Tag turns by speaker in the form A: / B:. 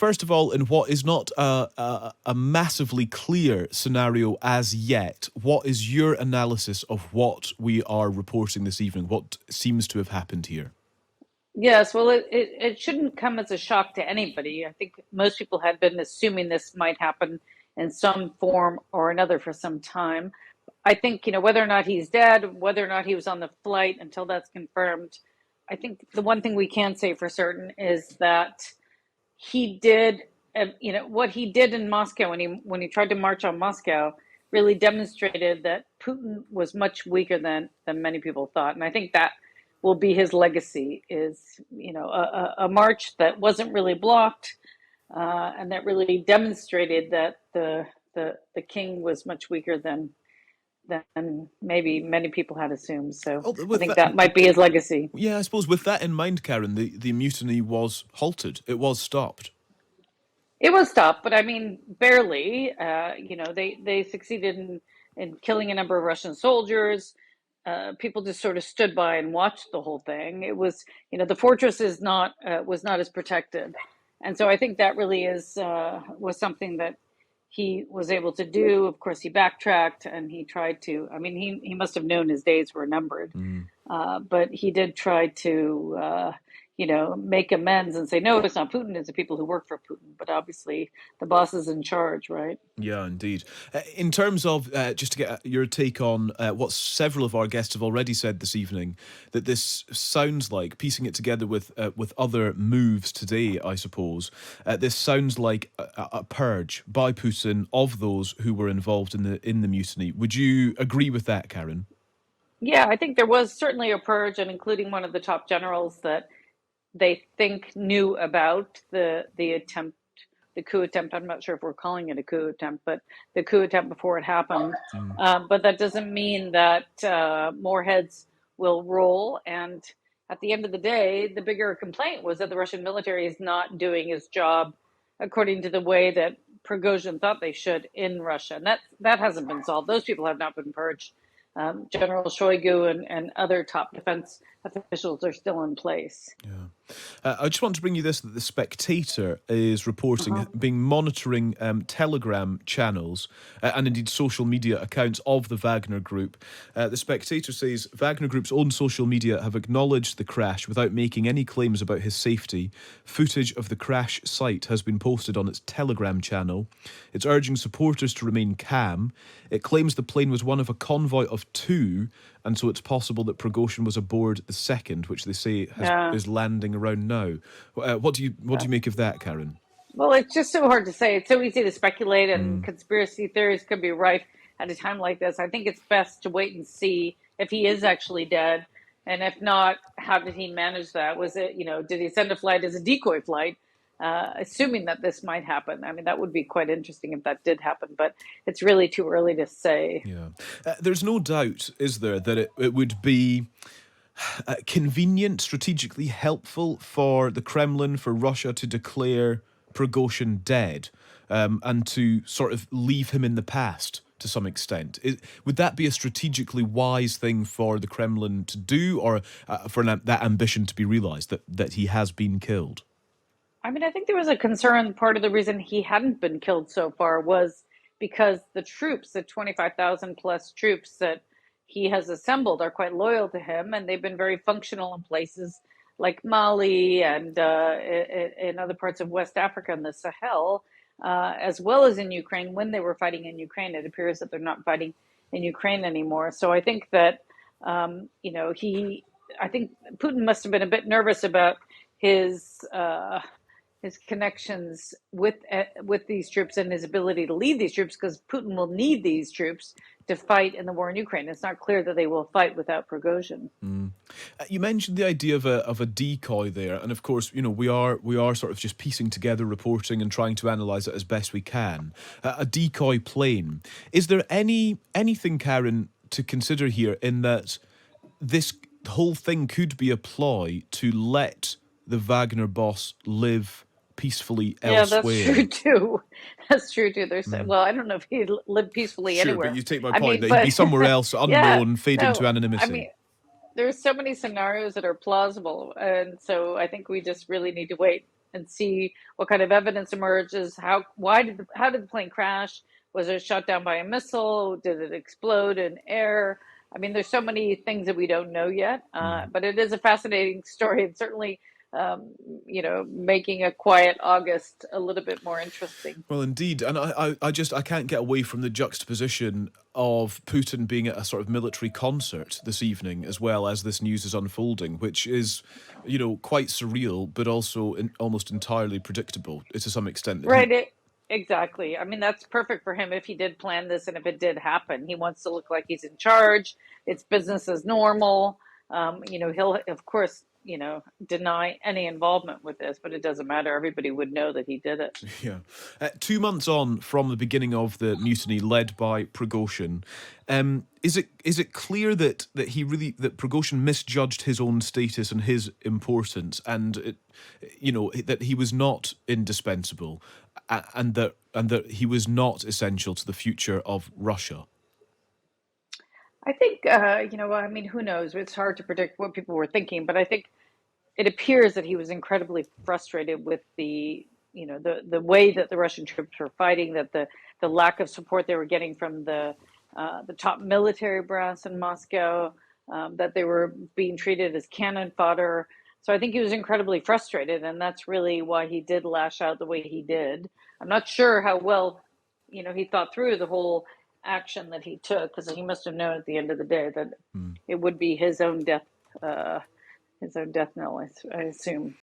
A: first of all, in what is not a massively clear scenario as yet, what is your analysis of what we are reporting this evening? What seems to have happened here?
B: Yes, well, it shouldn't come as a shock to anybody. I think most people had been assuming this might happen in some form or another for some time. I think, whether or not he's dead, whether or not he was on the flight until that's confirmed, I think the one thing we can say for certain is that he did, what he did in Moscow when he tried to march on Moscow really demonstrated that Putin was much weaker than many people thought, and I think that will be his legacy is a march that wasn't really blocked, and that really demonstrated that the king was much weaker than maybe many people had assumed. So
A: Oh,
B: I
A: with
B: think
A: that,
B: that might be his legacy.
A: yeah, I suppose with that in mind, Karen, the mutiny was halted. It was stopped.
B: It was tough, but I mean, barely. They succeeded in killing a number of Russian soldiers. People just sort of stood by and watched the whole thing. It was, the fortress is not was not as protected, and so I think that really is was something that he was able to do. Of course, he backtracked and he tried to. I mean, he must have known his days were numbered,
A: Mm.
B: but he did try to, make amends and say, no, it's not Putin, it's the people who work for Putin. But obviously, the boss is in charge, right?
A: Yeah, indeed. In terms of, just to get your take on what several of our guests have already said this evening, that this sounds like, piecing it together with other moves today, I suppose, this sounds like a purge by Putin of those who were involved in the mutiny. Would you agree with that, Karen?
B: Yeah, I think there was certainly a purge, and including one of the top generals that they think knew about the attempt, the coup attempt. I'm not sure if we're calling it a coup attempt, but the coup attempt before it happened.
A: Mm.
B: But that doesn't mean that more heads will roll. And at the end of the day, the bigger complaint was that the Russian military is not doing its job according to the way that Prigozhin thought they should in Russia. And that hasn't been solved. Those people have not been purged. General Shoigu and other top defense officials are still in place.
A: Yeah. I just want to bring you this, that the Spectator is reporting
B: Uh-huh.
A: being monitoring Telegram channels and indeed social media accounts of the Wagner Group. The Spectator says Wagner Group's own social media have acknowledged the crash without making any claims about his safety. Footage of the crash site has been posted on its Telegram channel. It's urging supporters to remain calm. It claims the plane was one of a convoy of two, and so it's possible that Prigozhin was aboard the second, which they say
B: Yeah.
A: is landing around now. What do you make of that, Karen?
B: Well, it's just so hard to say. It's so easy to speculate, and
A: Mm.
B: conspiracy theories could be rife at a time like this. I think it's best to wait and see if he is actually dead, and if not, how did he manage that? Was it, did he send a flight as a decoy flight, assuming that this might happen? I mean, that would be quite interesting if that did happen, but it's really too early to say.
A: Yeah. There's no doubt, is there, that it would be convenient, strategically helpful for the Kremlin, for Russia to declare Prigozhin dead, and to sort of leave him in the past to some extent. Would that be a strategically wise thing for the Kremlin to do, or for that ambition to be realised, that he has been killed?
B: I mean, I think there was a concern. Part of the reason he hadn't been killed so far was because the troops, the 25,000 plus troops that he has assembled, are quite loyal to him, and they've been very functional in places like Mali and in other parts of West Africa and the Sahel, as well as in Ukraine. When they were fighting in Ukraine, it appears that they're not fighting in Ukraine anymore. So I think that, I think Putin must have been a bit nervous about his. His connections with these troops and his ability to lead these troops, because Putin will need these troops to fight in the war in Ukraine. It's not clear that they will fight without Prigozhin.
A: Mm. You mentioned the idea of a decoy there, and of course, we are sort of just piecing together reporting and trying to analyse it as best we can. A decoy plane. Is there anything, Karen, to consider here in that this whole thing could be a ploy to let the Wagner boss live peacefully
B: Yeah, that's
A: elsewhere?
B: true too. That's true too.
A: Mm.
B: Well, I don't know if he'd live peacefully
A: Sure, but
B: anywhere.
A: you take my
B: I
A: point
B: mean,
A: that he'd be
B: but
A: somewhere else,
B: yeah,
A: unknown, fade into
B: no, I
A: anonymity.
B: mean, there's so many scenarios that are plausible, and so I think we just really need to wait and see what kind of evidence emerges. How did the plane crash? Was it shot down by a missile? Did it explode in air? I mean, there's so many things that we don't know yet, but it is a fascinating story, and certainly, um, making a quiet August a little bit more interesting.
A: Well, indeed, and I can't get away from the juxtaposition of Putin being at a sort of military concert this evening, as well as this news is unfolding, which is, quite surreal, but also almost entirely predictable to some extent. That he,
B: Right. Exactly. I mean, that's perfect for him if he did plan this and if it did happen. He wants to look like he's in charge. It's business as normal. He'll, of course, deny any involvement with this, but it doesn't matter. Everybody would know that he did it.
A: yeah, 2 months on from the beginning of the mutiny led by Prigozhin, is it clear that Prigozhin misjudged his own status and his importance, and that he was not indispensable, and that he was not essential to the future of Russia?
B: I think, I mean, who knows? It's hard to predict what people were thinking, but I think it appears that he was incredibly frustrated with the way that the Russian troops were fighting, that the lack of support they were getting from the top military brass in Moscow, that they were being treated as cannon fodder. So I think he was incredibly frustrated, and that's really why he did lash out the way he did. I'm not sure how well, he thought through the whole action that he took, because he must have known at the end of the day that it would be his own death knell, I assume.